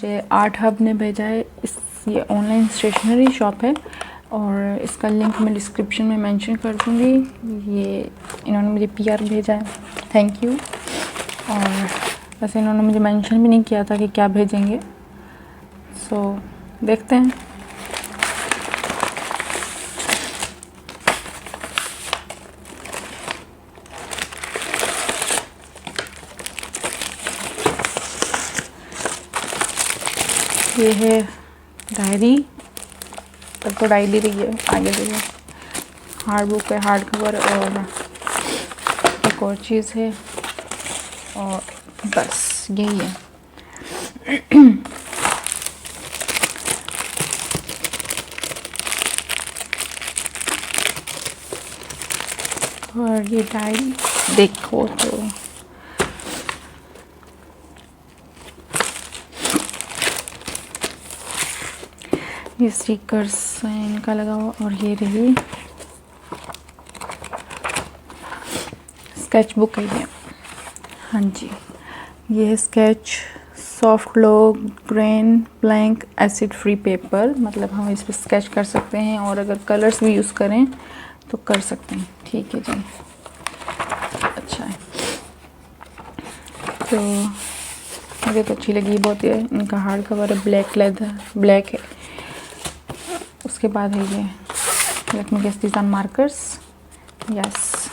मुझे art hub ने भेजा है। ये ऑनलाइन स्टेशनरी शॉप है और इसका लिंक मैं डिस्क्रिप्शन में मेंशन कर दूँगी। ये इन्होंने मुझे पीआर भेजा है, थैंक यू। और वैसे इन्होंने मुझे मेंशन भी नहीं किया था कि क्या भेजेंगे, सो देखते हैं। ये है डायरी, तब तो डायरी रही है, आगे रही है हार्ड बुक है, हार्ड कवर, और एक और चीज़ है और बस यही है। और ये डायरी देखो तो ये स्टिकर्स हैं इनका लगा हुआ, और ये रही स्केच बुक है ये। हाँ जी, ये है sketch soft glow grain blank acid free paper, मतलब हम इस पर स्केच कर सकते हैं और अगर कलर्स भी यूज़ करें तो कर सकते हैं। ठीक है जी, अच्छा है। तो मुझे तो अच्छी लगी बहुत है। इनका हार्ड कवर है, ब्लैक लेदर ब्लैक है। उसके बाद है ये let me guess these are markers, yes.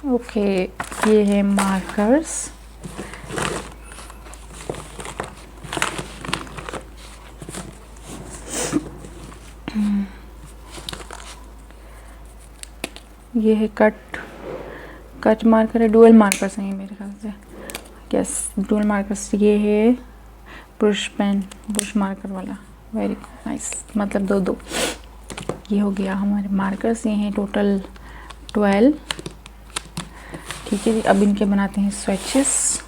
Okay, ये है मार्कर्स। ये है कट मार्कर है, डुअल मार्कर्स हैं ये मेरे ख्याल से, यस डुअल मार्कर्स। ये है ब्रश पेन, ब्रश मार्कर वाला, वेरी नाइस, मतलब दो। ये हो गया हमारे मार्कर्स, ये हैं टोटल 12। ठीक है जी, अब इनके बनाते हैं स्वेचेस।